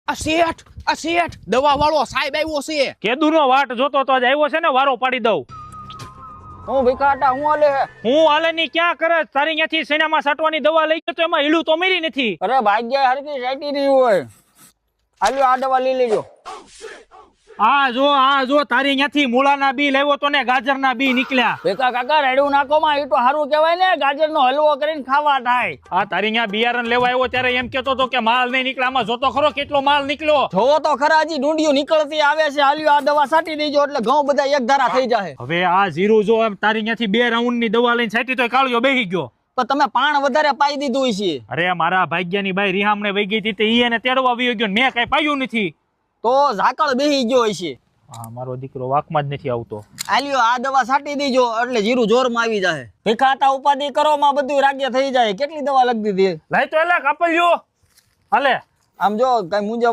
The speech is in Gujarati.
આ શેઠ દવા વાળો સાહેબ આવ્યો છે. કેદુનો વાટ જોતો તો જ આવ્યો છે ને, વારો પાડી દઉં. હું ભીખાટા હું હાલે હે? હું હાલે ની ક્યાં કરે? તારી ત્યાંથી સેનામાં સાટવાની દવા લઈ ગયો તો એમાં હીલું તો મરી નથી. અરે ભાગ્ય હરકી સાઈટી રહ્યું હોય. હાલ્યો આ દવા લઈ લેજો. આ જો તારી ત્યાંથી મૂળાના બી લાવ્યો તો ને ગાજરના બી નીકળ્યા. ભેકા કાકા રેડું નાખોમાં એ તો સારું કહેવાય ને, ગાજરનો હલવો કરીને ખાવા થાય. આ તારી ત્યાં બિયારણ લેવા આવ્યો ત્યારે એમ કેતો તો કે માલ નહીં નીકળે. આમાં જોતો ખરો કેટલો માલ નીકળ્યો. જોવો તો ખરા, હજી ડુંડિયું નીકળતી આવે છે. હાલ્યો આ દવા છાંટી દેજો એટલે ઘઉં બધા એક ધારા થઈ જાય. હવે આ જીરું જો એમ તારી ત્યાંથી 2 રાઉન્ડ ની દવા લઈને છાંટી તો કાળિયો બેહી ગયો. તો તમે પાણ વધારે પાઈ દીધું છે. અરે મારા ભાગ્યની બાઈ રિહામને વહી ગઈ હતી તે ઈ એને તેડવા આવી ગયો ને મેં કઈ પાયું નથી. તો ઝાકળ બેહી ગયો છે. હા, મારો દીકરો વાકમાં જ નથી આવતો. હાલ્યો આ દવા છાંટી દેજો એટલે જીરું જોરમાં આવી જાય. ભીખાતા ઉપાધિ કરો માં બધું રાગ્ય થઈ જાય. કેટલી દવા લખી દીધી? લાય તો એલા કાપલ્યો હાલે. આમ જો કઈ મુંજા